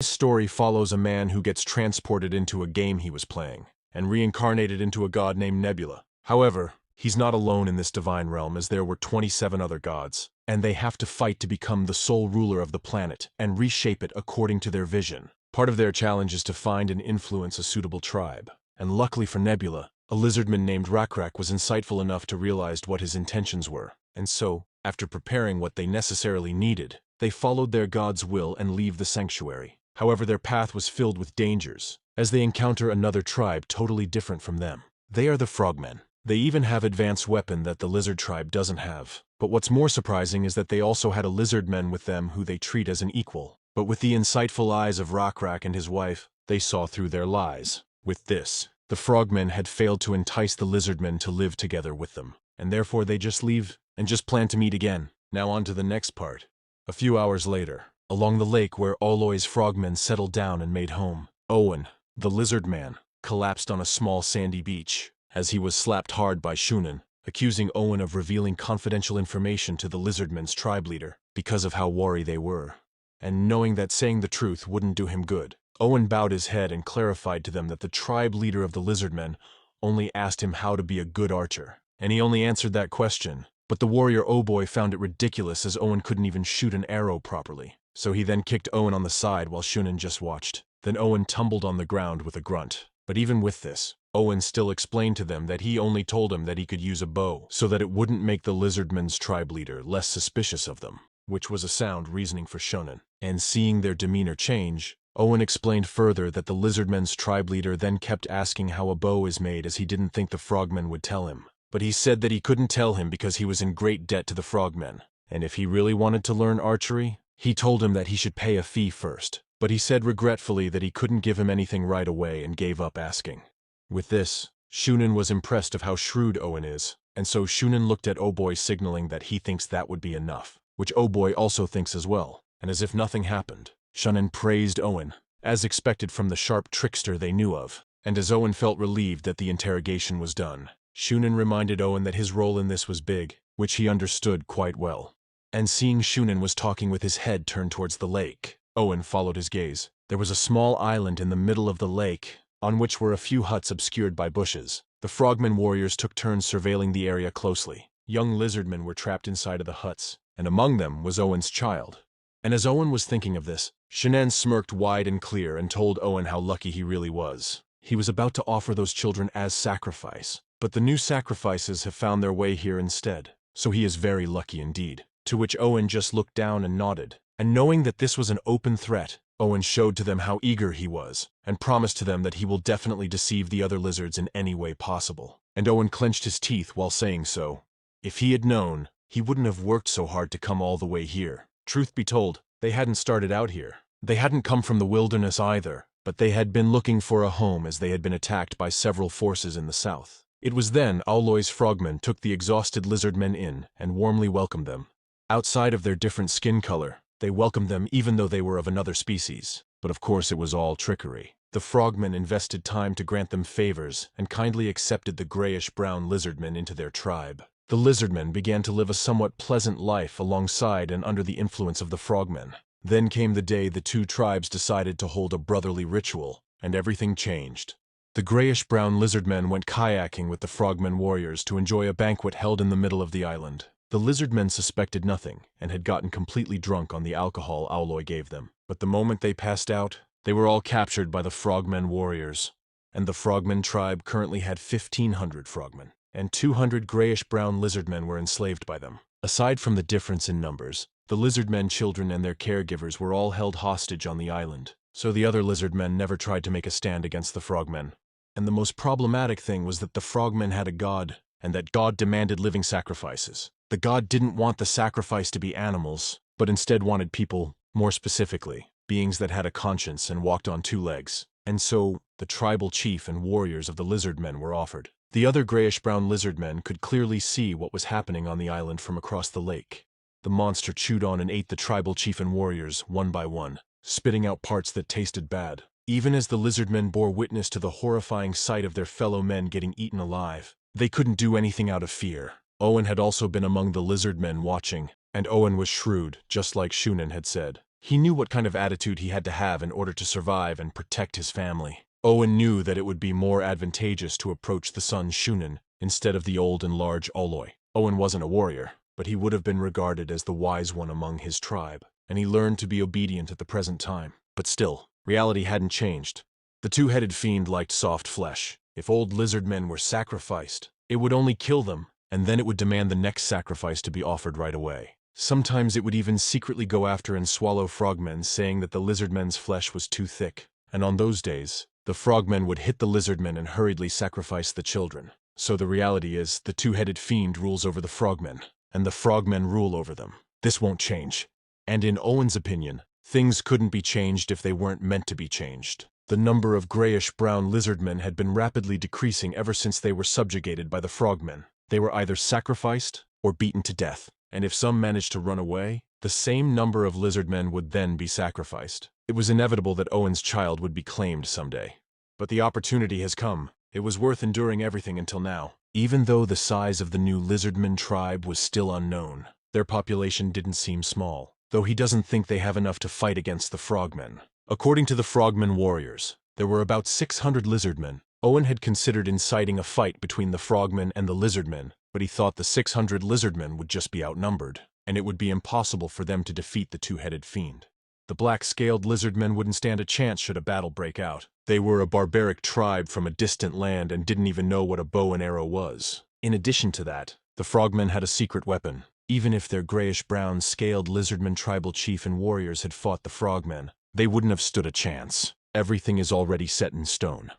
This story follows a man who gets transported into a game he was playing, and reincarnated into a god named Nebula. However, he's not alone in this divine realm, as there were 27 other gods, and they have to fight to become the sole ruler of the planet and reshape it according to their vision. Part of their challenge is to find and influence a suitable tribe. And luckily for Nebula, a lizardman named RECAPS was insightful enough to realize what his intentions were, and so, after preparing what they necessarily needed, they followed their god's will and leave the sanctuary. However, their path was filled with dangers, as they encounter another tribe totally different from them. They are the frogmen. They even have advanced weapon that the lizard tribe doesn't have. But what's more surprising is that they also had a lizardman with them who they treat as an equal. But with the insightful eyes of RECAPS and his wife, they saw through their lies. With this, the frogmen had failed to entice the lizardmen to live together with them, and therefore they just leave and just plan to meet again. Now on to the next part. A few hours later, along the lake where AniRyze frogmen settled down and made home, Owen, the lizard man, collapsed on a small sandy beach, as he was slapped hard by Shunin, accusing Owen of revealing confidential information to the lizardmen's tribe leader because of how wary they were. And knowing that saying the truth wouldn't do him good, Owen bowed his head and clarified to them that the tribe leader of the lizardmen only asked him how to be a good archer, and he only answered that question. But the warrior Oboy found it ridiculous, as Owen couldn't even shoot an arrow properly. So he then kicked Owen on the side while Shunin just watched. Then Owen tumbled on the ground with a grunt. But even with this, Owen still explained to them that he only told him that he could use a bow so that it wouldn't make the lizardmen's tribe leader less suspicious of them, which was a sound reasoning for Shunin. And seeing their demeanor change, Owen explained further that the lizardmen's tribe leader then kept asking how a bow is made, as he didn't think the frogmen would tell him. But he said that he couldn't tell him because he was in great debt to the frogmen, and if he really wanted to learn archery, he told him that he should pay a fee first. But he said regretfully that he couldn't give him anything right away and gave up asking. With this, Shunin was impressed of how shrewd Owen is, and so Shunin looked at Oboy, signaling that he thinks that would be enough, which Oboy also thinks as well. And as if nothing happened, Shunin praised Owen, as expected from the sharp trickster they knew of. And as Owen felt relieved that the interrogation was done, Shunin reminded Owen that his role in this was big, which he understood quite well. And seeing Shunin was talking with his head turned towards the lake, Owen followed his gaze. There was a small island in the middle of the lake, on which were a few huts obscured by bushes. The frogmen warriors took turns surveilling the area closely. Young lizardmen were trapped inside of the huts, and among them was Owen's child. And as Owen was thinking of this, Shunin smirked wide and clear and told Owen how lucky he really was. He was about to offer those children as sacrifice, but the new sacrifices have found their way here instead, so he is very lucky indeed. To which Owen just looked down and nodded. And knowing that this was an open threat, Owen showed to them how eager he was, and promised to them that he will definitely deceive the other lizards in any way possible. And Owen clenched his teeth while saying so. If he had known, he wouldn't have worked so hard to come all the way here. Truth be told, they hadn't started out here. They hadn't come from the wilderness either, but they had been looking for a home as they had been attacked by several forces in the south. It was then AniRyze frogmen took the exhausted lizardmen in and warmly welcomed them. Outside of their different skin color, they welcomed them even though they were of another species. But of course it was all trickery. The frogmen invested time to grant them favors and kindly accepted the grayish-brown lizardmen into their tribe. The lizardmen began to live a somewhat pleasant life alongside and under the influence of the frogmen. Then came the day the two tribes decided to hold a brotherly ritual, and everything changed. The grayish-brown lizardmen went kayaking with the frogmen warriors to enjoy a banquet held in the middle of the island. The lizardmen suspected nothing and had gotten completely drunk on the alcohol AniRyze gave them. But the moment they passed out, they were all captured by the frogmen warriors. And the frogmen tribe currently had 1,500 frogmen, and 200 grayish-brown lizardmen were enslaved by them. Aside from the difference in numbers, the lizardmen children and their caregivers were all held hostage on the island, so the other lizardmen never tried to make a stand against the frogmen. And the most problematic thing was that the frogmen had a god, and that god demanded living sacrifices. The god didn't want the sacrifice to be animals, but instead wanted people, more specifically, beings that had a conscience and walked on two legs. And so, the tribal chief and warriors of the lizardmen were offered. The other grayish-brown lizardmen could clearly see what was happening on the island from across the lake. The monster chewed on and ate the tribal chief and warriors, one by one, spitting out parts that tasted bad. Even as the lizardmen bore witness to the horrifying sight of their fellow men getting eaten alive, they couldn't do anything out of fear. Owen had also been among the lizardmen watching, and Owen was shrewd, just like Shunin had said. He knew what kind of attitude he had to have in order to survive and protect his family. Owen knew that it would be more advantageous to approach the son Shunin instead of the old and large Oloi. Owen wasn't a warrior, but he would have been regarded as the wise one among his tribe, and he learned to be obedient at the present time. But still, reality hadn't changed. The two-headed fiend liked soft flesh. If old lizard men were sacrificed, it would only kill them, and then it would demand the next sacrifice to be offered right away. Sometimes it would even secretly go after and swallow frogmen, saying that the lizardmen's flesh was too thick. And on those days, the frogmen would hit the lizardmen and hurriedly sacrifice the children. So the reality is, the two-headed fiend rules over the frogmen, and the frogmen rule over them. This won't change. And in Owen's opinion, things couldn't be changed if they weren't meant to be changed. The number of grayish-brown lizardmen had been rapidly decreasing ever since they were subjugated by the frogmen. They were either sacrificed or beaten to death, and if some managed to run away, the same number of lizardmen would then be sacrificed. It was inevitable that Owen's child would be claimed someday. But the opportunity has come. It was worth enduring everything until now. Even though the size of the new lizardman tribe was still unknown, their population didn't seem small, though he doesn't think they have enough to fight against the frogmen. According to the frogmen warriors, there were about 600 lizardmen. Owen had considered inciting a fight between the frogmen and the lizardmen, but he thought the 600 lizardmen would just be outnumbered, and it would be impossible for them to defeat the two-headed fiend. The black-scaled lizardmen wouldn't stand a chance should a battle break out. They were a barbaric tribe from a distant land and didn't even know what a bow and arrow was. In addition to that, the frogmen had a secret weapon. Even if their grayish-brown scaled lizardman tribal chief and warriors had fought the frogmen, they wouldn't have stood a chance. Everything is already set in stone.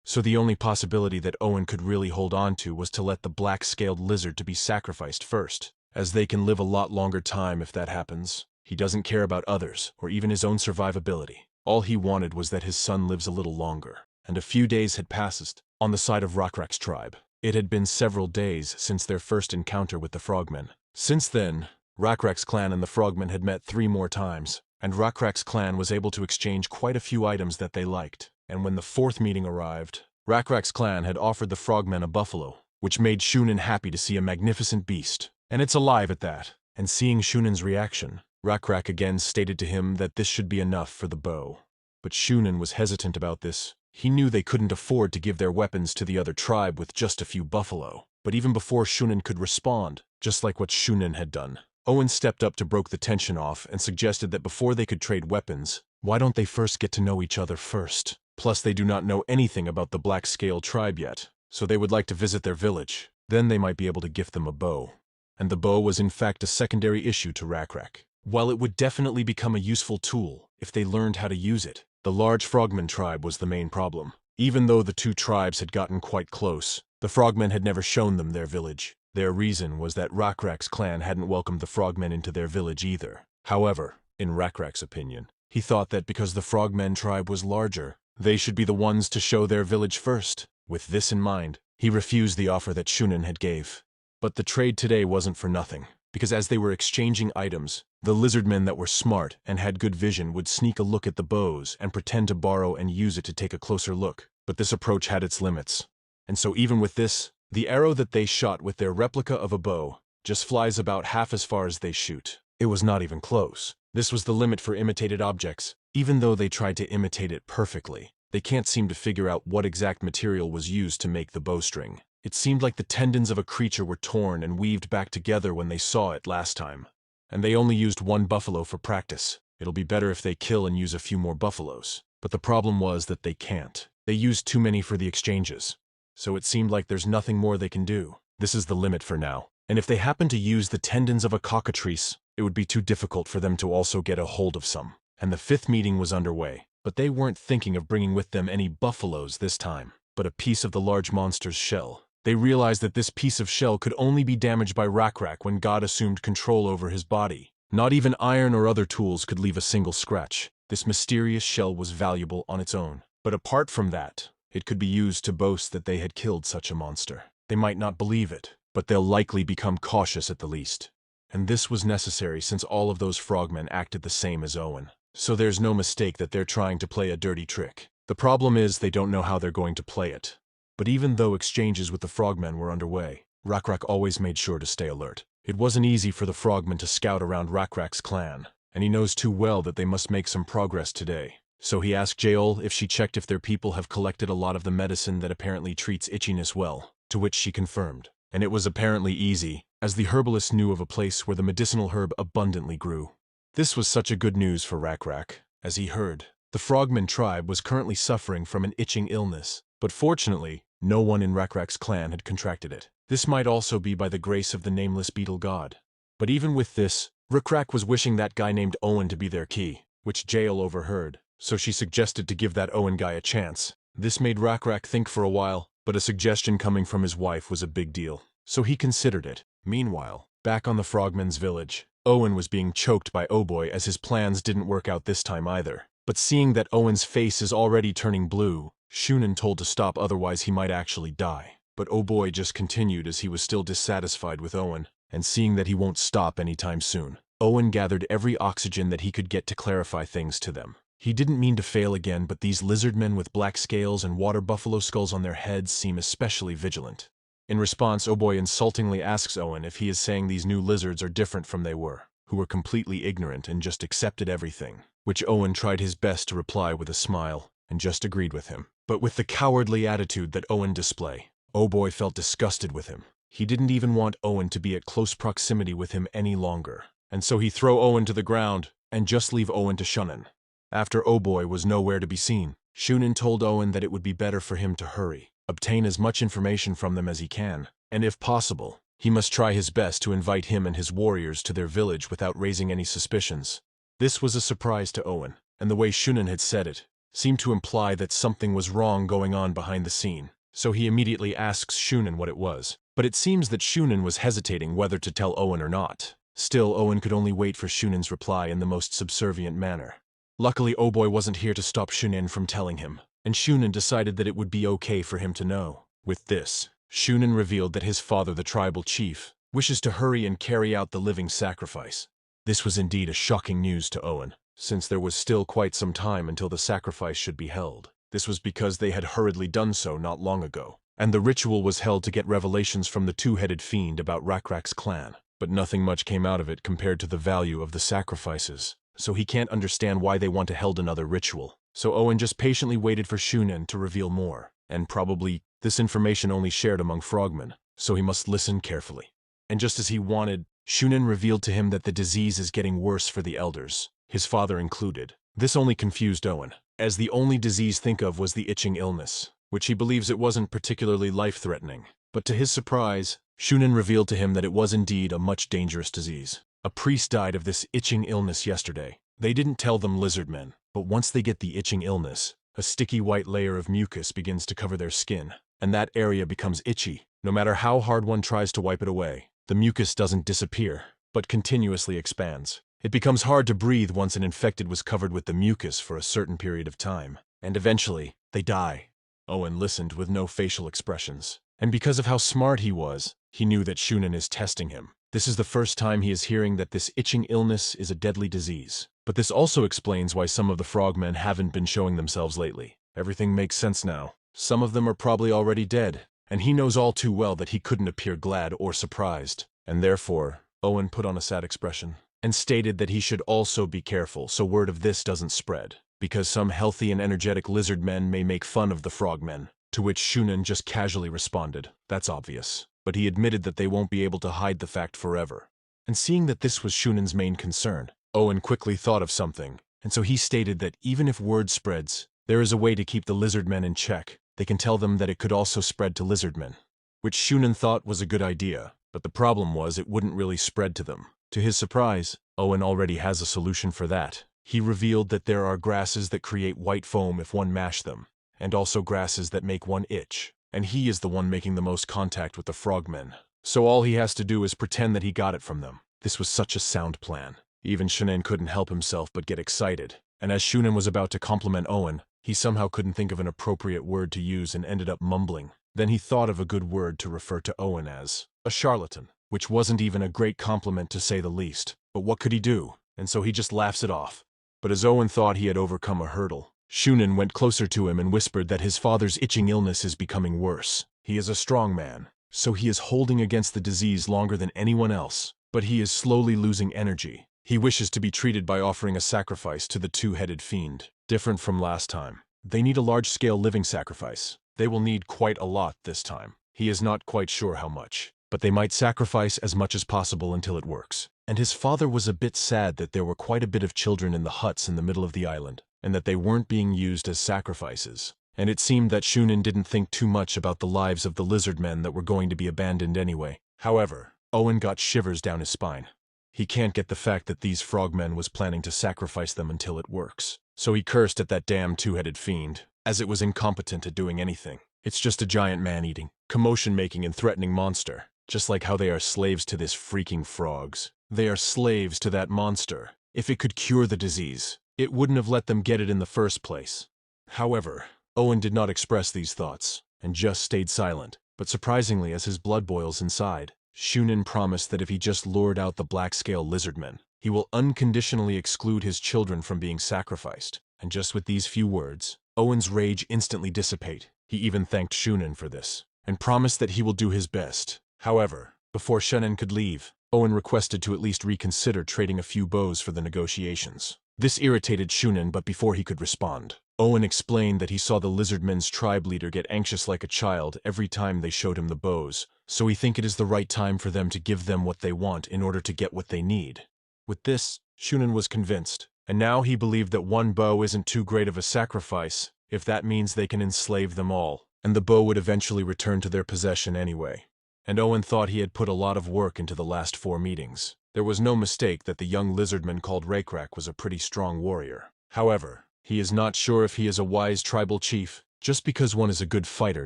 So the only possibility that Owen could really hold on to was to let the black-scaled lizard to be sacrificed first, as they can live a lot longer time if that happens. He doesn't care about others, or even his own survivability. All he wanted was that his son lives a little longer. And a few days had passed on the side of RECAPS tribe. It had been several days since their first encounter with the frogmen. Since then, RECAPS clan and the frogmen had met 3 more times, and RECAPS clan was able to exchange quite a few items that they liked. And when the 4th meeting arrived, RECAPS clan had offered the frogmen a buffalo, which made Shunin happy to see a magnificent beast. And it's alive at that. And seeing Shunin's reaction, RECAPS again stated to him that this should be enough for the bow. But Shunin was hesitant about this. He knew they couldn't afford to give their weapons to the other tribe with just a few buffalo. But even before Shunin could respond, just like what Shunin had done, Owen stepped up to break the tension off and suggested that before they could trade weapons, why don't they first get to know each other first? Plus, they do not know anything about the black-scale tribe yet, so they would like to visit their village. Then they might be able to gift them a bow. And the bow was in fact a secondary issue to RECAPS. While it would definitely become a useful tool if they learned how to use it, the large frogman tribe was the main problem. Even though the two tribes had gotten quite close, the frogmen had never shown them their village. Their reason was that RECAPS clan hadn't welcomed the frogmen into their village either. However, in RECAPS' opinion, he thought that because the frogmen tribe was larger, they should be the ones to show their village first. With this in mind, he refused the offer that Shunin had gave. But the trade today wasn't for nothing, because as they were exchanging items, the lizardmen that were smart and had good vision would sneak a look at the bows and pretend to borrow and use it to take a closer look. But this approach had its limits. And so even with this, the arrow that they shot with their replica of a bow just flies about half as far as they shoot. It was not even close. This was the limit for imitated objects. Even though they tried to imitate it perfectly, they can't seem to figure out what exact material was used to make the bowstring. It seemed like the tendons of a creature were torn and weaved back together when they saw it last time. And they only used 1 buffalo for practice. It'll be better if they kill and use a few more buffaloes. But the problem was that they can't. They used too many for the exchanges. So it seemed like there's nothing more they can do. This is the limit for now. And if they happen to use the tendons of a cockatrice, it would be too difficult for them to also get a hold of some. And the 5th meeting was underway. But they weren't thinking of bringing with them any buffaloes this time, but a piece of the large monster's shell. They realized that this piece of shell could only be damaged by RECAPS when God assumed control over his body. Not even iron or other tools could leave a single scratch. This mysterious shell was valuable on its own. But apart from that, it could be used to boast that they had killed such a monster. They might not believe it, but they'll likely become cautious at the least. And this was necessary since all of those frogmen acted the same as Owen. So there's no mistake that they're trying to play a dirty trick. The problem is they don't know how they're going to play it. But even though exchanges with the frogmen were underway, RECAPS always made sure to stay alert. It wasn't easy for the frogmen to scout around RECAPS clan. and he knows too well that they must make some progress today. So he asked Jaeol if she checked if their people have collected a lot of the medicine that apparently treats itchiness well, to which she confirmed. And it was apparently easy, as the herbalist knew of a place where the medicinal herb abundantly grew. This was such a good news for Rak, as he heard. The Frogman tribe was currently suffering from an itching illness, but fortunately, no one in Rak's clan had contracted it. This might also be by the grace of the nameless beetle god. But even with this, Rak was wishing that guy named Owen to be their key, which Jaeol overheard, so she suggested to give that Owen guy a chance. This made Rak think for a while, but a suggestion coming from his wife was a big deal, so he considered it. Meanwhile, back on the Frogman's village, Owen was being choked by Boy as his plans didn't work out this time either. But seeing that Owen's face is already turning blue, Shunan told to stop, otherwise he might actually die. But Boy just continued as he was still dissatisfied with Owen, and seeing that he won't stop anytime soon, Owen gathered every oxygen that he could get to clarify things to them. He didn't mean to fail again, but these lizardmen with black scales and water buffalo skulls on their heads seem especially vigilant. In response, Boy insultingly asks Owen if he is saying these new lizards are different from they were, who were completely ignorant and just accepted everything, which Owen tried his best to reply with a smile, and just agreed with him. But with the cowardly attitude that Owen displayed, Boy felt disgusted with him. He didn't even want Owen to be at close proximity with him any longer, and so he throw Owen to the ground, and just leave Owen to Shunan. After Boy was nowhere to be seen, Shunan told Owen that it would be better for him to hurry, obtain as much information from them as he can, and if possible, he must try his best to invite him and his warriors to their village without raising any suspicions. This was a surprise to Owen, and the way Shunan had said it seemed to imply that something was wrong going on behind the scene, so he immediately asks Shunan what it was. But it seems that Shunan was hesitating whether to tell Owen or not. Still, Owen could only wait for Shunan's reply in the most subservient manner. Luckily, Boy wasn't here to stop Shunan from telling him, and Shunan decided that it would be okay for him to know. With this, Shunan revealed that his father, the tribal chief, wishes to hurry and carry out the living sacrifice. This was indeed a shocking news to Owen, since there was still quite some time until the sacrifice should be held. This was because they had hurriedly done so not long ago, and the ritual was held to get revelations from the two-headed fiend about Rak's clan. But nothing much came out of it compared to the value of the sacrifices, so he can't understand why they want to hold another ritual. So Owen just patiently waited for Shunan to reveal more, and probably this information only shared among frogmen, so he must listen carefully. And just as he wanted, Shunan revealed to him that the disease is getting worse for the elders, his father included. This only confused Owen, as the only disease think of was the itching illness, which he believes it wasn't particularly life-threatening. But to his surprise, Shunan revealed to him that it was indeed a much dangerous disease. A priest died of this itching illness yesterday. They didn't tell them lizardmen, but once they get the itching illness, a sticky white layer of mucus begins to cover their skin, and that area becomes itchy. No matter how hard one tries to wipe it away, the mucus doesn't disappear, but continuously expands. It becomes hard to breathe once an infected was covered with the mucus for a certain period of time, and eventually, they die. Owen listened with no facial expressions, and because of how smart he was, he knew that Shunan is testing him. This is the first time he is hearing that this itching illness is a deadly disease. But this also explains why some of the frogmen haven't been showing themselves lately. Everything makes sense now. Some of them are probably already dead, and he knows all too well that he couldn't appear glad or surprised. And therefore, Owen put on a sad expression, and stated that he should also be careful so word of this doesn't spread, because some healthy and energetic lizard men may make fun of the frogmen, to which Shunan just casually responded, "That's obvious." But he admitted that they won't be able to hide the fact forever. And seeing that this was Shunan's main concern, Owen quickly thought of something, and so he stated that even if word spreads, there is a way to keep the lizardmen in check. They can tell them that it could also spread to lizardmen, which Shunan thought was a good idea, but the problem was it wouldn't really spread to them. To his surprise, Owen already has a solution for that. He revealed that there are grasses that create white foam if one mash them, and also grasses that make one itch. And he is the one making the most contact with the frogmen. So all he has to do is pretend that he got it from them. This was such a sound plan. Even Shunan couldn't help himself but get excited. And as Shunan was about to compliment Owen, he somehow couldn't think of an appropriate word to use and ended up mumbling. Then he thought of a good word to refer to Owen as a charlatan, which wasn't even a great compliment to say the least. But what could he do? And so he just laughs it off. But as Owen thought he had overcome a hurdle, Shunan went closer to him and whispered that his father's itching illness is becoming worse. He is a strong man, so he is holding against the disease longer than anyone else, but he is slowly losing energy. He wishes to be treated by offering a sacrifice to the two-headed fiend, different from last time. They need a large-scale living sacrifice. They will need quite a lot this time. He is not quite sure how much, but they might sacrifice as much as possible until it works. And his father was a bit sad that there were quite a bit of children in the huts in the middle of the island, and that they weren't being used as sacrifices. And it seemed that Shunin didn't think too much about the lives of the lizard men that were going to be abandoned anyway. However, Owen got shivers down his spine. He can't get the fact that these frogmen was planning to sacrifice them until it works. So he cursed at that damn two-headed fiend, as it was incompetent at doing anything. It's just a giant man-eating, commotion-making and threatening monster, just like how they are slaves to this freaking frogs. They are slaves to that monster. If it could cure the disease, it wouldn't have let them get it in the first place. However, Owen did not express these thoughts, and just stayed silent. But surprisingly, as his blood boils inside, Shunin promised that if he just lured out the black-scale lizardmen, he will unconditionally exclude his children from being sacrificed. And just with these few words, Owen's rage instantly dissipate. He even thanked Shunin for this, and promised that he will do his best. However, before Shunin could leave, Owen requested to at least reconsider trading a few bows for the negotiations. This irritated Shunin, but before he could respond, Owen explained that he saw the lizardmen's tribe leader get anxious like a child every time they showed him the bows, so he think it is the right time for them to give them what they want in order to get what they need. With this, Shunin was convinced, and now he believed that one bow isn't too great of a sacrifice if that means they can enslave them all, and the bow would eventually return to their possession anyway. And Owen thought he had put a lot of work into the last 4 meetings. There was no mistake that the young lizardman called RECAPS was a pretty strong warrior. However, he is not sure if he is a wise tribal chief. Just because one is a good fighter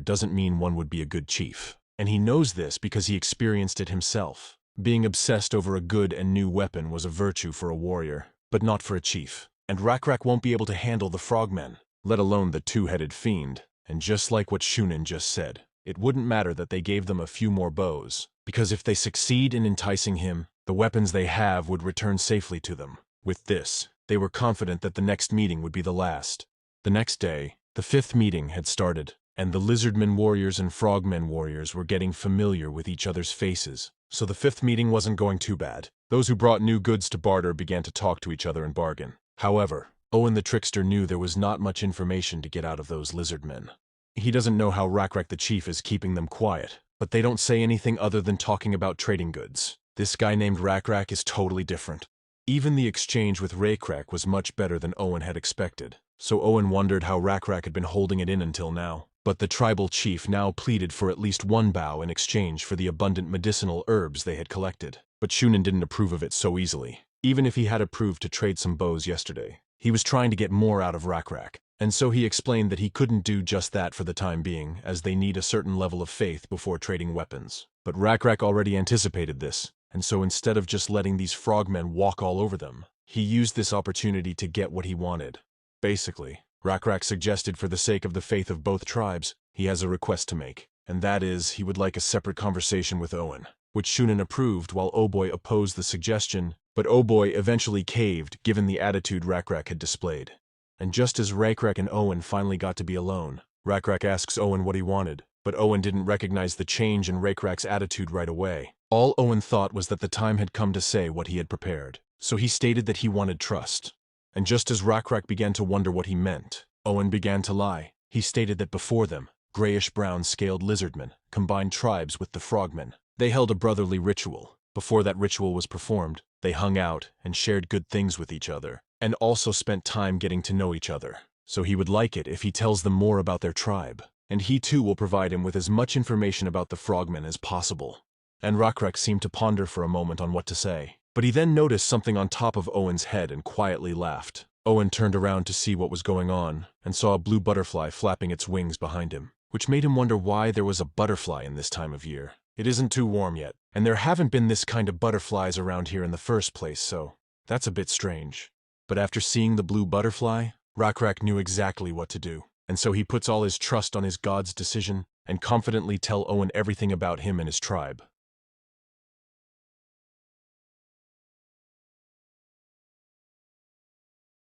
doesn't mean one would be a good chief. And he knows this because he experienced it himself. Being obsessed over a good and new weapon was a virtue for a warrior, but not for a chief. And RECAPS won't be able to handle the frogmen, let alone the two-headed fiend. And just like what Shunin just said, it wouldn't matter that they gave them a few more bows, because if they succeed in enticing him, the weapons they have would return safely to them. With this, they were confident that the next meeting would be the last. The next day, the 5th meeting had started, and the lizardmen warriors and frogmen warriors were getting familiar with each other's faces. So the 5th meeting wasn't going too bad. Those who brought new goods to barter began to talk to each other and bargain. However, Owen the trickster knew there was not much information to get out of those lizardmen. He doesn't know how RECAPS the chief is keeping them quiet, but they don't say anything other than talking about trading goods. This guy named RECAPS is totally different. Even the exchange with RECAPS was much better than Owen had expected, so Owen wondered how RECAPS had been holding it in until now. But the tribal chief now pleaded for at least 1 bow in exchange for the abundant medicinal herbs they had collected. But Shunin didn't approve of it so easily. Even if he had approved to trade some bows yesterday, he was trying to get more out of RECAPS. And so he explained that he couldn't do just that for the time being, as they need a certain level of faith before trading weapons. But RECAPS already anticipated this, and so instead of just letting these frogmen walk all over them, he used this opportunity to get what he wanted. Basically, RECAPS suggested for the sake of the faith of both tribes, he has a request to make, and that is he would like a separate conversation with Owen, which Shunin approved while Oboy opposed the suggestion, but Oboy eventually caved given the attitude RECAPS had displayed. And just as RECAPS and Owen finally got to be alone, RECAPS asks Owen what he wanted, but Owen didn't recognize the change in RECAPS' attitude right away. All Owen thought was that the time had come to say what he had prepared, so he stated that he wanted trust. And just as RECAPS began to wonder what he meant, Owen began to lie. He stated that before them, grayish-brown scaled lizardmen combined tribes with the frogmen. They held a brotherly ritual. Before that ritual was performed, they hung out and shared good things with each other, and also spent time getting to know each other. So he would like it if he tells them more about their tribe, and he too will provide him with as much information about the frogmen as possible. And RECAPS seemed to ponder for a moment on what to say, but he then noticed something on top of Owen's head and quietly laughed. Owen turned around to see what was going on, and saw a blue butterfly flapping its wings behind him, which made him wonder why there was a butterfly in this time of year. It isn't too warm yet, and there haven't been this kind of butterflies around here in the first place, so that's a bit strange. But after seeing the blue butterfly, RECAPS knew exactly what to do, and so he puts all his trust on his god's decision and confidently tell Owen everything about him and his tribe.